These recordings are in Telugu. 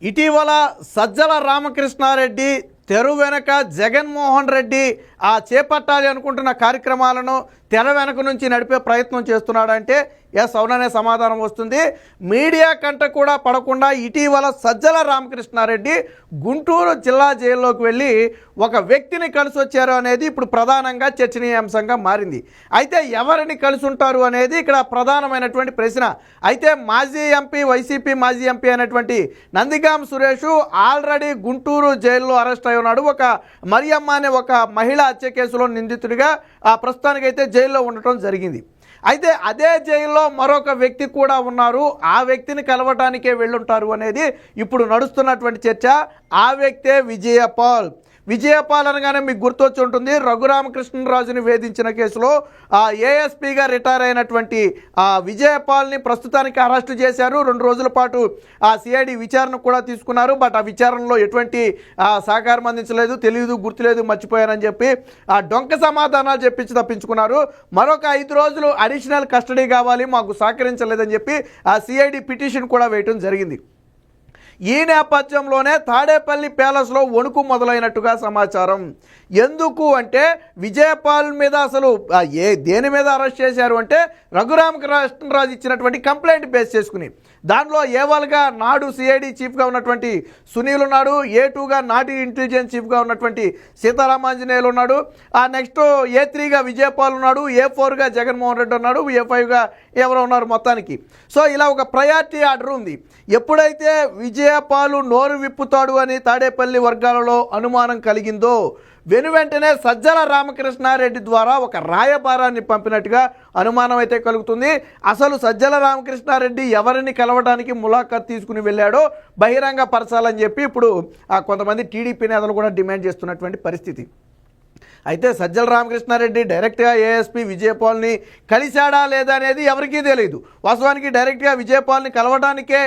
ఇటీవల సజ్జల రామకృష్ణారెడ్డి తెర వెనక జగన్మోహన్ రెడ్డి చేపట్టాలి అనుకుంటున్న కార్యక్రమాలను తెర వెనక నుంచి నడిపే ప్రయత్నం చేస్తున్నాడంటే ఎస్ అవుననే సమాధానం వస్తుంది. మీడియా కంట కూడా పడకుండా ఇటీవల సజ్జల రామకృష్ణారెడ్డి గుంటూరు జిల్లా జైల్లోకి వెళ్ళి ఒక వ్యక్తిని కలిసి వచ్చారు అనేది ఇప్పుడు ప్రధానంగా చర్చనీయాంశంగా మారింది. అయితే ఎవరిని కలిసి ఉంటారు అనేది ఇక్కడ ప్రధానమైనటువంటి ప్రశ్న. అయితే మాజీ ఎంపీ, వైసీపీ మాజీ ఎంపీ అయినటువంటి నందిగాం సురేష్ ఆల్రెడీ గుంటూరు జైల్లో అరెస్ట్ అయి ఉన్నాడు. ఒక మరియమ్మ అనే ఒక మహిళా హత్య కేసులో నిందితుడిగా ప్రస్తుతానికైతే జైల్లో ఉండటం జరిగింది. అయితే అదే జైల్లో మరొక వ్యక్తి కూడా ఉన్నారు. ఆ వ్యక్తిని కలవటానికే వెళ్ళుంటారు అనేది ఇప్పుడు నడుస్తున్నటువంటి చర్చ. ఆ వ్యక్తే విజయపాల్. విజయపాల్ అనగానే మీకు గుర్తొచ్చి ఉంటుంది, రఘురామకృష్ణరాజుని వేధించిన కేసులో ఏఎస్పీగా రిటైర్ అయినటువంటి విజయపాల్ని ప్రస్తుతానికి అరెస్టు చేశారు. 2 రోజుల పాటు సిఐడి విచారణ కూడా తీసుకున్నారు. బట్ ఆ విచారణలో ఎటువంటి సహకారం అందించలేదు, తెలియదు, గుర్తులేదు, మర్చిపోయారని చెప్పి డొంక సమాధానాలు చెప్పించి తప్పించుకున్నారు. మరొక 5 రోజులు అడిషనల్ కస్టడీ కావాలి, మాకు సహకరించలేదని చెప్పి సిఐడి పిటిషన్ కూడా వేయటం జరిగింది. ఈ నేపథ్యంలోనే తాడేపల్లి ప్యాలెస్లో వణుకు మొదలైనట్టుగా సమాచారం. ఎందుకు అంటే విజయపాల్ మీద అసలు దేని మీద అరెస్ట్ చేశారు అంటే రఘురామకృష్ణరాజు ఇచ్చినటువంటి కంప్లైంట్ బేస్ చేసుకుని, దానిలో ఏవల్గా నాడు సిఐడి చీఫ్గా ఉన్నటువంటి సునీల్ ఉన్నాడు, A2గా నాటి ఇంటెలిజెన్స్ చీఫ్గా ఉన్నటువంటి సీతారామాంజనేయులు ఉన్నాడు, నెక్స్ట్ A3గా విజయపాల్ ఉన్నాడు, A4గా జగన్మోహన్ రెడ్డి ఉన్నాడు, A5గా ఎవరో ఉన్నారు మొత్తానికి. సో ఇలా ఒక ప్రయారిటీ ఆర్డర్ ఉంది. ఎప్పుడైతే విజయపాలు నోరు విప్పుతాడు అని తాడేపల్లి వర్గాలలో అనుమానం కలిగిందో వెనువెంటనే సజ్జల రామకృష్ణారెడ్డి ద్వారా ఒక రాయబారాన్ని పంపినట్టుగా అనుమానం అయితే కలుగుతుంది. అసలు సజ్జల రామకృష్ణారెడ్డి ఎవరిని కలవడానికి ములాఖాత్ తీసుకుని వెళ్ళాడో బహిరంగ పరచాలని చెప్పి ఇప్పుడు కొంతమంది టీడీపీ నేతలు కూడా డిమాండ్ చేస్తున్నటువంటి పరిస్థితి. అయితే సజ్జల రామకృష్ణారెడ్డి డైరెక్ట్గా ఏఎస్పీ విజయపాల్ని కలిశాడా లేదా అనేది ఎవరికీ తెలియదు. వాస్తవానికి డైరెక్ట్గా విజయపాల్ని కలవడానికే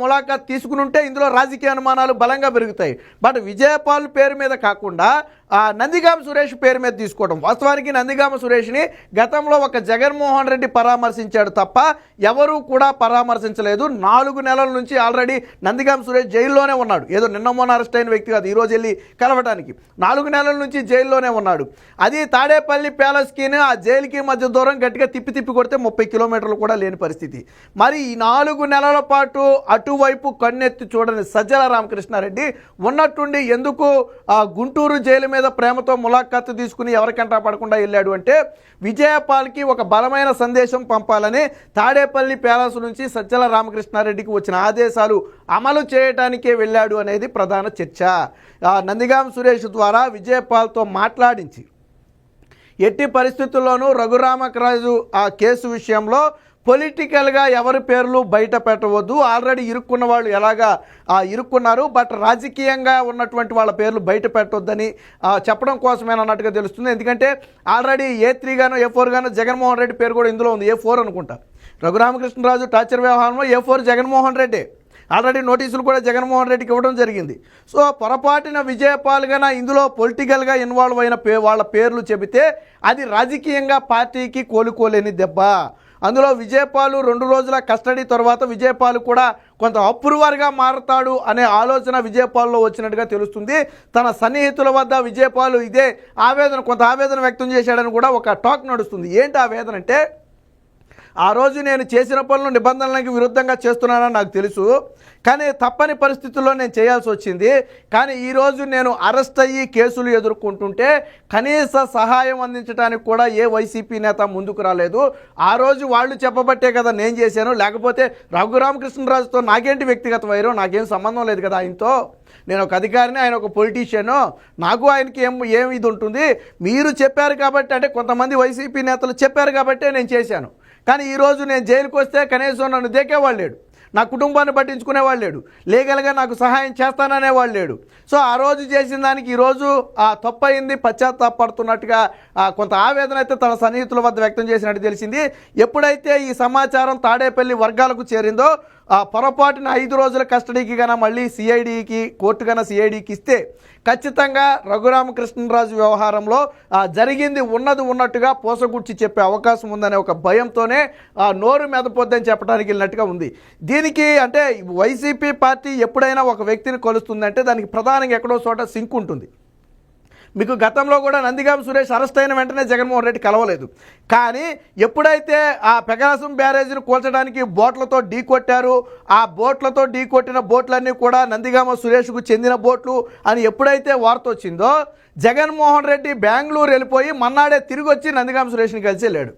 ములాఖాత్ తీసుకుని ఉంటే ఇందులో రాజకీయ అనుమానాలు బలంగా పెరుగుతాయి. బట్ విజయపాల్ పేరు మీద కాకుండా నందిగామ సురేష్ పేరు మీద తీసుకోవడం. వాస్తవానికి నందిగామ సురేష్ని గతంలో ఒక జగన్మోహన్ రెడ్డి పరామర్శించాడు తప్ప ఎవరూ కూడా పరామర్శించలేదు. 4 నెలల నుంచి ఆల్రెడీ నందిగామ సురేష్ జైల్లోనే ఉన్నాడు. ఏదో నిన్న మొన్న అరెస్ట్ అయిన వ్యక్తి కాదు, ఈరోజు వెళ్ళి కలవడానికి 4 నెలల నుంచి జైల్లోనే ఉన్నాడు. అది తాడేపల్లి ప్యాలెస్కి ఆ జైలుకి మధ్య దూరం గట్టిగా తిప్పి కొడితే 30 కిలోమీటర్లు కూడా లేని పరిస్థితి. మరి ఈ 4 నెలల పాటు అటువైపు కన్నెత్తి చూడని సజ్జల రామకృష్ణారెడ్డి ఉన్నట్టుండి ఎందుకు గుంటూరు జైలు మీద ప్రేమతో ములాఖాతు తీసుకుని ఎవరికంటా పడకుండా వెళ్ళాడు అంటే విజయపాల్కి ఒక బలమైన సందేశం పంపాలని తాడేపల్లి ప్యాలెస్ నుంచి సజ్జల రామకృష్ణారెడ్డికి వచ్చిన ఆదేశాలు అమలు చేయడానికే వెళ్ళాడు అనేది ప్రధాన చర్చ. నందిగాం సురేష్ ద్వారా విజయపాల్తో మాట్లాడించి ఎట్టి పరిస్థితుల్లోనూ రఘురామకరాజు కేసు విషయంలో పొలిటికల్గా ఎవరి పేర్లు బయట పెట్టవద్దు, ఆల్రెడీ ఇరుక్కున్న వాళ్ళు ఎలాగా ఇరుక్కున్నారు, బట్ రాజకీయంగా ఉన్నటువంటి వాళ్ళ పేర్లు బయట పెట్టొద్దని చెప్పడం కోసమేనన్నట్టుగా తెలుస్తుంది. ఎందుకంటే ఆల్రెడీ A3 గాను A4 గాను జగన్మోహన్ రెడ్డి పేరు కూడా ఇందులో ఉంది. A4 అనుకుంటా. రఘురామకృష్ణరాజు టార్చర్ వ్యవహారంలో A4 జగన్మోహన్ రెడ్డి. ఆల్రెడీ నోటీసులు కూడా జగన్మోహన్ రెడ్డికి ఇవ్వడం జరిగింది. సో పొరపాటున విజయపాల్గా ఇందులో పొలిటికల్గా ఇన్వాల్వ్ అయిన వాళ్ళ పేర్లు చెబితే అది రాజకీయంగా పార్టీకి కోలుకోలేని దెబ్బ. అందులో విజయపాలు 2 రోజుల కస్టడీ తర్వాత విజయపాలు కూడా కొంత అప్రూవర్గా మారతాడు అనే ఆలోచన విజయపాల్లో వచ్చినట్టుగా తెలుస్తుంది. తన సన్నిహితుల వద్ద విజయపాలు ఇదే కొంత ఆవేదన వ్యక్తం చేశాడని కూడా ఒక టాక్ నడుస్తుంది. ఏంటి ఆవేదన అంటే, ఆ రోజు నేను చేసిన పనులు నిబంధనలకు విరుద్ధంగా చేస్తున్నానని నాకు తెలుసు, కానీ తప్పని పరిస్థితుల్లో నేను చేయాల్సి వచ్చింది. కానీ ఈరోజు నేను అరెస్ట్ అయ్యి కేసులు ఎదుర్కొంటుంటే కనీస సహాయం అందించడానికి కూడా ఏ వైసీపీ నేత ముందుకు రాలేదు. ఆ రోజు వాళ్ళు చెప్పబట్టే కదా నేను చేశాను, లేకపోతే రఘురామకృష్ణరాజుతో నాకేంటి వ్యక్తిగత వైరం, నాకేం సంబంధం లేదు కదా ఆయనతో. నేను ఒక అధికారిని, ఆయన ఒక పొలిటీషియను, నాకు ఆయనకి ఏం ఇది ఉంటుంది. మీరు చెప్పారు కాబట్టి, అంటే కొంతమంది వైసీపీ నేతలు చెప్పారు కాబట్టే నేను చేశాను. కానీ ఈరోజు నేను జైలుకి వస్తే కనీసం నన్ను దేకేవాళ్ళు లేడు, నా కుటుంబాన్ని పట్టించుకునేవాళ్ళు లేడు, లీగల్గా నాకు సహాయం చేస్తాననేవాళ్ళు లేడు. సో ఆ రోజు చేసిన దానికి ఈరోజు తప్పయింది, పశ్చాత్తాపడుతున్నట్టుగా కొంత ఆవేదన అయితే తన సన్నిహితుల వద్ద వ్యక్తం చేసినట్టు తెలిసింది. ఎప్పుడైతే ఈ సమాచారం తాడేపల్లి వర్గాలకు చేరిందో పొరపాటున 5 రోజుల కస్టడీకి కన్నా మళ్ళీ సిఐడికి కోర్టు కన్నా సిఐడికి ఇస్తే ఖచ్చితంగా రఘురామకృష్ణరాజు వ్యవహారంలో జరిగింది ఉన్నట్టుగా పోసగుచ్చి చెప్పే అవకాశం ఉందనే ఒక భయంతోనే నోరు మెదపొద్దని చెప్పడానికి వెళ్ళినట్టుగా ఉంది. దీనికి అంటే వైసీపీ పార్టీ ఎప్పుడైనా ఒక వ్యక్తిని కొలుస్తుందంటే దానికి ప్రధానంగా ఎక్కడో చోట సింక్ ఉంటుంది. మీకు గతంలో కూడా నందిగామ సురేష్ అరెస్ట్ అయిన వెంటనే జగన్మోహన్ రెడ్డి కలవలేదు. కానీ ఎప్పుడైతే ఆ పెగాసం బ్యారేజీని కూల్చడానికి బోట్లతో ఢీకొట్టారు, ఆ బోట్లతో ఢీకొట్టిన బోట్లన్నీ కూడా నందిగామ సురేష్కు చెందిన బోట్లు అని ఎప్పుడైతే వార్త వచ్చిందో జగన్మోహన్ రెడ్డి బెంగళూరు వెళ్ళిపోయి మన్నాడే తిరిగి వచ్చి నందిగామ సురేష్ని కలిసి వెళ్ళాడు.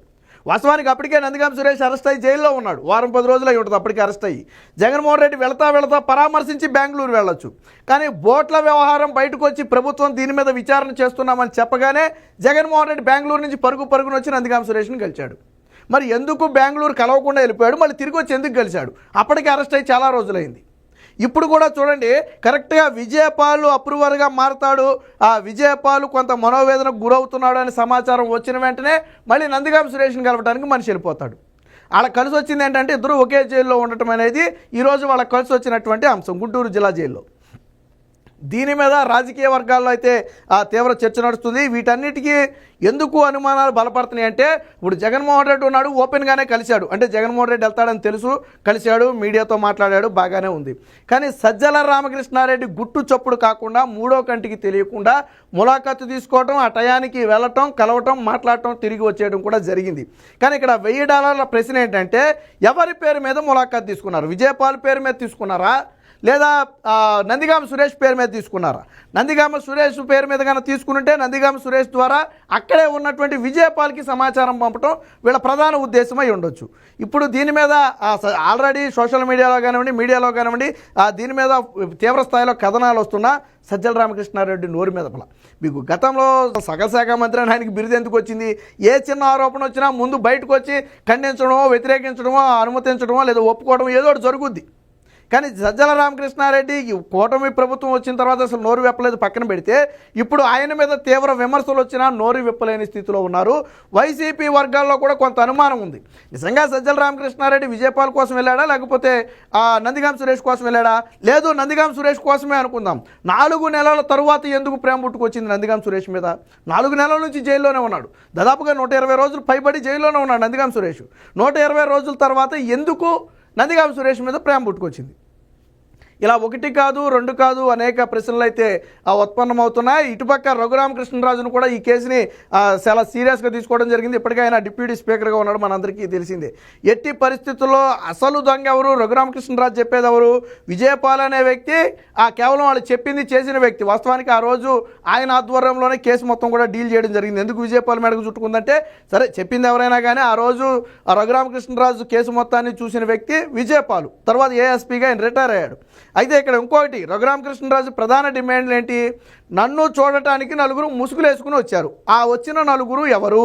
వాస్తవానికి అప్పటికే నందిగామ సురేష్ అరెస్ట్ అయ్యి జైల్లో ఉన్నాడు. వారం 10 రోజులు అయి ఉంటుంది అప్పటికే అరెస్ట్ అయ్యి. జగన్మోహన్ రెడ్డి వెళతా పరామర్శించి బెంగళూరు వెళ్ళొచ్చు. కానీ బోట్ల వ్యవహారం బయటకు వచ్చి ప్రభుత్వం దీని మీద విచారణ చేస్తున్నామని చెప్పగానే జగన్మోహన్ రెడ్డి బెంగళూరు నుంచి పరుగున వచ్చి నందిగామ సురేష్ని కలిశాడు. మరి ఎందుకు బెంగళూరు కలవకుండా వెళ్ళిపోయాడు, మళ్ళీ తిరిగి వచ్చి ఎందుకు కలిశాడు? అప్పటికే అరెస్ట్ అయ్యి చాలా రోజులైంది. ఇప్పుడు కూడా చూడండి, కరెక్ట్గా విజయపాల్ అప్రూవర్గా మారతాడు, ఆ విజయపాల్ కొంత మనోవేదనకు గురవుతున్నాడు అనే సమాచారం వచ్చిన వెంటనే మళ్ళీ నందిగామ సురేష్ని కలవడానికి మనిషి వెళ్ళిపోతాడు. వాళ్ళకి కలిసి వచ్చింది ఏంటంటే ఇద్దరు ఒకే జైల్లో ఉండటం అనేది ఈరోజు వాళ్ళకి కలిసి వచ్చినటువంటి అంశం గుంటూరు జిల్లా జైల్లో. దీని మీద రాజకీయ వర్గాల్లో అయితే తీవ్ర చర్చ నడుస్తుంది. వీటన్నిటికీ ఎందుకు అనుమానాలు బలపడుతున్నాయి అంటే ఇప్పుడు జగన్మోహన్ రెడ్డి ఉన్నాడు, ఓపెన్గానే కలిశాడు, అంటే జగన్మోహన్ రెడ్డి వెళ్తాడని తెలుసు, కలిశాడు, మీడియాతో మాట్లాడాడు, బాగానే ఉంది. కానీ సజ్జల రామకృష్ణారెడ్డి గుట్టు చప్పుడు కాకుండా మూడో కంటికి తెలియకుండా ములాఖాతు తీసుకోవటం, ఆ టయానికి వెళ్ళటం, కలవటం, మాట్లాడటం, తిరిగి వచ్చేయడం కూడా జరిగింది. కానీ ఇక్కడ $1000 ప్రశ్న ఏంటంటే ఎవరి పేరు మీద ములాఖాతు తీసుకున్నారు? విజయపాల్ పేరు మీద తీసుకున్నారా లేదా నందిగామ సురేష్ పేరు మీద తీసుకున్నారా? నందిగామ సురేష్ పేరు మీద కన్నా తీసుకుంటే నందిగామ సురేష్ ద్వారా అక్కడే ఉన్నటువంటి విజయపాల్కి సమాచారం పంపడం వీళ్ళ ప్రధాన ఉద్దేశమై ఉండొచ్చు. ఇప్పుడు దీని మీద ఆల్రెడీ సోషల్ మీడియాలో కానివ్వండి, మీడియాలో కానివ్వండి దీని మీద తీవ్ర స్థాయిలో కథనాలు వస్తున్నా సజ్జల రామకృష్ణారెడ్డి నోరు మీద మీకు గతంలో సగశాఖ మంత్రి అని ఆయనకి బిరుదు ఎందుకు వచ్చింది? ఏ చిన్న ఆరోపణ వచ్చినా ముందు బయటకు వచ్చి ఖండించడమో, వ్యతిరేకించడమో, అనుమతించడమో లేదా ఒప్పుకోవడం ఏదో ఒకటి జరుగుద్ది. కానీ సజ్జల రామకృష్ణారెడ్డి కూటమి ప్రభుత్వం వచ్చిన తర్వాత అసలు నోరు విప్పలేదు పక్కన పెడితే, ఇప్పుడు ఆయన మీద తీవ్ర విమర్శలు వచ్చినా నోరు విప్పలేని స్థితిలో ఉన్నారు. వైసీపీ వర్గాల్లో కూడా కొంత అనుమానం ఉంది. నిజంగా సజ్జల రామకృష్ణారెడ్డి విజయపాల్ కోసం వెళ్ళాడా లేకపోతే నందిగామ సురేష్ కోసం వెళ్ళాడా? లేదు, నందిగామ సురేష్ కోసమే అనుకుందాం. 4 నెలల తరువాత ఎందుకు ప్రేమ పుట్టుకొచ్చింది నందిగామ సురేష్ మీద? 4 నెలల నుంచి జైల్లోనే ఉన్నాడు. దాదాపుగా 120 రోజులు పైబడి జైల్లోనే ఉన్నాడు నందిగామ సురేష్. 120 రోజుల తర్వాత ఎందుకు నందిగామ సురేష్ మీద ప్రేమ పుట్టుకొచ్చింది? ఇలా 1 కాదు 2 కాదు అనేక ప్రశ్నలు అయితే ఉత్పన్నమవుతున్నాయి. ఇటుపక్క రఘురామకృష్ణరాజును కూడా ఈ కేసుని చాలా సీరియస్గా తీసుకోవడం జరిగింది. ఇప్పటికే ఆయన డిప్యూటీ స్పీకర్గా ఉన్నాడు, మనందరికీ తెలిసిందే. ఎట్టి పరిస్థితుల్లో అసలు దొంగ ఎవరు? రఘురామకృష్ణరాజు చెప్పేది ఎవరు? విజయపాల్ అనే వ్యక్తి కేవలం వాళ్ళు చెప్పింది చేసిన వ్యక్తి. వాస్తవానికి ఆ రోజు ఆయన ఆధ్వర్యంలోనే కేసు మొత్తం కూడా డీల్ చేయడం జరిగింది. ఎందుకు విజయపాల్ మేడకు చుట్టుకుందంటే, సరే చెప్పింది ఎవరైనా కానీ ఆ రోజు రఘురామకృష్ణరాజు కేసు మొత్తాన్ని చూసిన వ్యక్తి విజయపాల్. తర్వాత ఏఎస్పీగా ఆయన రిటైర్ అయ్యాడు. అయితే ఇక్కడ ఇంకొకటి, రఘురామకృష్ణరాజు ప్రధాన డిమాండ్లు ఏంటి? నన్ను చూడటానికి 4 ముసుగులు వేసుకుని వచ్చారు. ఆ వచ్చిన 4 ఎవరు?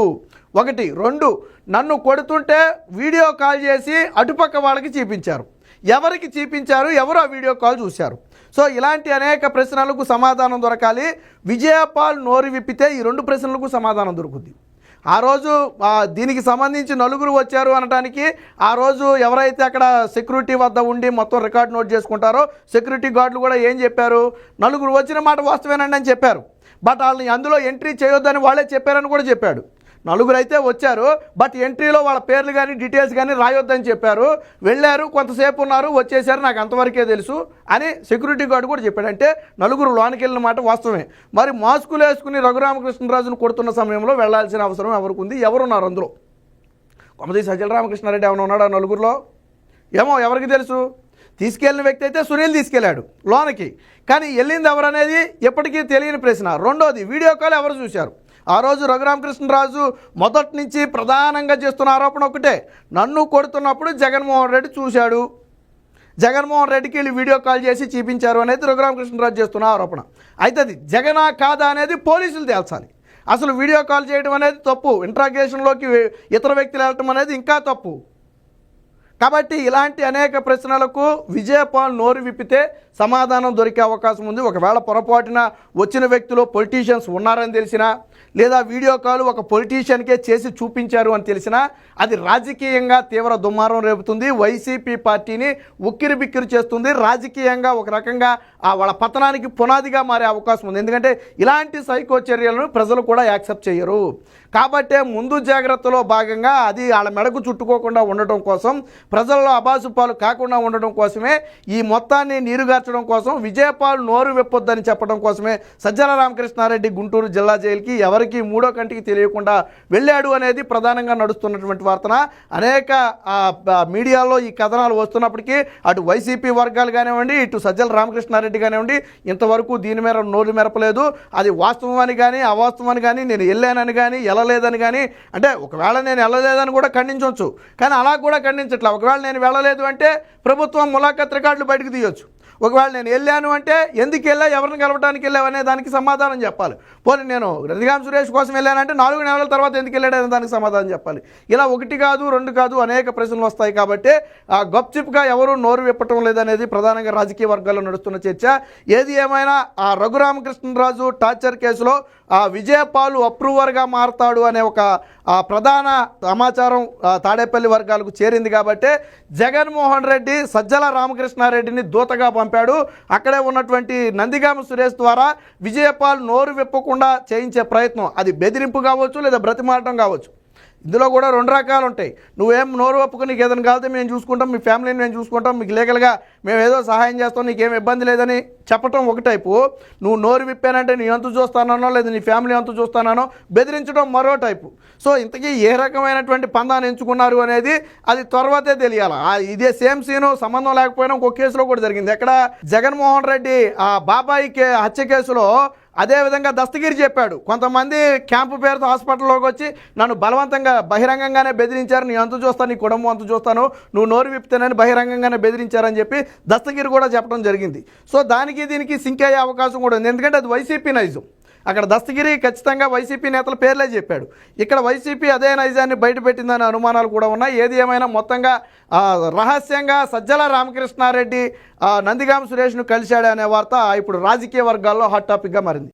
1, 2 నన్ను కొడుతుంటే వీడియో కాల్ చేసి అటుపక్క వాళ్ళకి చూపించారు. ఎవరికి చూపించారు? ఎవరు ఆ వీడియో కాల్ చూశారు? సో ఇలాంటి అనేక ప్రశ్నలకు సమాధానం దొరకాలి. విజయపాల్ నోరు విప్పితే ఈ 2 ప్రశ్నలకు సమాధానం దొరుకుద్ది. ఆ రోజు దీనికి సంబంధించి 4 వచ్చారు అనడానికి ఆ రోజు ఎవరైతే అక్కడ సెక్యూరిటీ వద్ద ఉండి మొత్తం రికార్డు నోట్ చేసుకుంటారో సెక్యూరిటీ గార్డులు కూడా ఏం చెప్పారు? 4 వచ్చిన మాట వాస్తవేనండి అని చెప్పారు. బట్ వాళ్ళని అందులో ఎంట్రీ చేయొద్దని వాళ్ళే చెప్పారని కూడా చెప్పాడు. 4 అయితే వచ్చారు, బట్ ఎంట్రీలో వాళ్ళ పేర్లు కానీ డీటెయిల్స్ కానీ రాయొద్దని చెప్పారు. వెళ్ళారు, కొంతసేపు ఉన్నారు, వచ్చేసారు, నాకు అంతవరకే తెలుసు అని సెక్యూరిటీ గార్డు కూడా చెప్పాడు. అంటే 4 లోనికి వెళ్ళిన మాట వాస్తవమే. మరి మాస్కులు వేసుకుని రఘురామకృష్ణరాజును కొడుతున్న సమయంలో వెళ్లాల్సిన అవసరం ఎవరికి ఉంది? ఎవరున్నారు అందులో? కొమ్మది సజ్జల రామకృష్ణారెడ్డి ఏమైనా ఉన్నాడు ఆ 4లో? ఏమో ఎవరికి తెలుసు. తీసుకెళ్లిన వ్యక్తి అయితే సునీల్ తీసుకెళ్లాడు లోనికి, కానీ వెళ్ళింది ఎవరనేది ఎప్పటికీ తెలియని ప్రశ్న. రెండోది, వీడియో కాల్ ఎవరు చూశారు? ఆ రోజు రఘురామకృష్ణరాజు మొదటి నుంచి ప్రధానంగా చేస్తున్న ఆరోపణ ఒకటే, నన్ను కొడుతున్నప్పుడు జగన్మోహన్ రెడ్డి చూశాడు, జగన్మోహన్ రెడ్డికి వీళ్ళు వీడియో కాల్ చేసి చూపించారు అనేది రఘురామకృష్ణరాజు చేస్తున్న ఆరోపణ. అయితే అది జగనా కాదా అనేది పోలీసులు తేల్చాలి. అసలు వీడియో కాల్ చేయడం అనేది తప్పు, ఇంట్రాగేషన్లోకి ఇతర వ్యక్తులు వెళ్ళటం అనేది ఇంకా తప్పు. కాబట్టి ఇలాంటి అనేక ప్రశ్నలకు విజయపాల్ నోరు విప్పితే సమాధానం దొరికే అవకాశం ఉంది. ఒకవేళ పొరపాటున వచ్చిన వ్యక్తులు పొలిటీషియన్స్ ఉన్నారని తెలిసినా లేదా వీడియో కాల్ ఒక పొలిటీషియన్కే చేసి చూపించారు అని తెలిసినా అది రాజకీయంగా తీవ్ర దుమారం రేపుతుంది. వైసీపీ పార్టీని ఉక్కిరి బిక్కిరి చేస్తుంది. రాజకీయంగా ఒక రకంగా వాళ్ళ పతనానికి పునాదిగా మారే అవకాశం ఉంది. ఎందుకంటే ఇలాంటి సైకో చర్యలను ప్రజలు కూడా యాక్సెప్ట్ చేయరు. కాబట్టే ముందు జాగ్రత్తలో భాగంగా అది వాళ్ళ మెడకు చుట్టుకోకుండా ఉండటం కోసం, ప్రజల్లో అబాసుపాలు కాకుండా ఉండడం కోసమే, ఈ మొత్తాన్ని నీరుగార్చడం కోసం విజయపాల్ నోరు వెప్పొద్దని చెప్పడం కోసమే సజ్జల రామకృష్ణారెడ్డి గుంటూరు జిల్లా జైలుకి ఎవరికి మూడో కంటికి తెలియకుండా వెళ్ళాడు అనేది ప్రధానంగా నడుస్తున్నటువంటి వార్తన. అనేక మీడియాలో ఈ కథనాలు వస్తున్నప్పటికీ అటు వైసీపీ వర్గాలు కానివ్వండి, ఇటు సజ్జల రామకృష్ణారెడ్డి కానివ్వండి, ఇంతవరకు దీని మీద నోరు మెరపలేదు. అది వాస్తవమని కానీ అవాస్తవమని కానీ, నేను వెళ్ళానని కానీ వెళ్ళలేదని కానీ, అంటే ఒకవేళ నేను వెళ్ళలేదని కూడా ఖండించవచ్చు, కానీ అలా కూడా ఖండించట్లా. ఒకవేళ నేను వెళ్ళలేదు అంటే ప్రభుత్వం ములాఖత్ రికార్డులు బయటకు తీయొచ్చు. ఒకవేళ నేను వెళ్ళాను అంటే ఎందుకు వెళ్ళా, ఎవరిని కలవడానికి వెళ్ళావు అనే దానికి సమాధానం చెప్పాలి. పోనీ నేను నందిగామ సురేష్ కోసం వెళ్ళానంటే 4 నెలల తర్వాత ఎందుకు వెళ్ళాడనే దానికి సమాధానం చెప్పాలి. ఇలా 1 కాదు 2 కాదు అనేక ప్రశ్నలు వస్తాయి. కాబట్టి గప్చిప్గా ఎవరు నోరు విప్పటం లేదనేది ప్రధానంగా రాజకీయ వర్గాల్లో నడుస్తున్న చర్చ. ఏది ఏమైనా రఘురామకృష్ణరాజు టార్చర్ కేసులో విజయపాల్ అప్రూవర్గా మారతాడు అనే ఒక ప్రధాన సమాచారం తాడేపల్లి వర్గాలకు చేరింది. కాబట్టి జగన్మోహన్ రెడ్డి సజ్జల రామకృష్ణారెడ్డిని దూతగా పంపాడు. అక్కడే ఉన్నటువంటి నందిగామ సురేష్ ద్వారా విజయపాల్ నోరు విప్పకుండా చేయించే ప్రయత్నం, అది బెదిరింపు కావచ్చు లేదా బ్రతిమాలటం కావచ్చు. ఇందులో కూడా 2 రకాలు ఉంటాయి. నువ్వేం నోరు ఒప్పుకుని నీకు ఏదైనా కావాలంటే మేము చూసుకుంటాం, మీ ఫ్యామిలీని మేము చూసుకుంటాం, మీకు లీగల్గా మేము ఏదో సహాయం చేస్తాం, నీకేం ఇబ్బంది లేదని చెప్పటం ఒక టైపు. నువ్వు నోరు విప్పానంటే నీ అంతు చూస్తానో లేదా నీ ఫ్యామిలీ అంతు చూస్తానో బెదిరించడం మరో టైపు. సో ఇంతకీ ఏ రకమైనటువంటి పందాన్ని ఎంచుకున్నారు అనేది అది తర్వాతే తెలియాలి. ఇదే సేమ్ సీను సంబంధం లేకపోయినా ఇంకో కేసులో కూడా జరిగింది. ఎక్కడ జగన్మోహన్ రెడ్డి బాబాయి హత్య కేసులో అదేవిధంగా దస్తగిరి చెప్పాడు, కొంతమంది క్యాంపు పేరుతో హాస్పిటల్లోకి వచ్చి నన్ను బలవంతంగా బహిరంగంగానే బెదిరించారు, నీ అంతు చూస్తాను, నీ కుటుంబం అంతు చూస్తాను, నువ్వు నోరు విప్పితేనని బహిరంగంగానే బెదిరించారని చెప్పి దస్తగిరి కూడా చెప్పడం జరిగింది. సో దానికి దీనికి సింక్ అయ్యే అవకాశం కూడా ఉంది. ఎందుకంటే అది వైసీపీ నైజం. అక్కడ దస్తగిరి ఖచ్చితంగా వైసీపీ నేతల పేర్లే చెప్పాడు. ఇక్కడ వైసీపీ అదే నైజాన్ని బయటపెట్టిందనే అనుమానాలు కూడా ఉన్నాయి. ఏది ఏమైనా మొత్తంగా రహస్యంగా సజ్జల రామకృష్ణారెడ్డి నందిగామ సురేష్ను కలిశాడు అనే వార్త ఇప్పుడు రాజకీయ వర్గాల్లో హాట్ టాపిక్గా మారింది.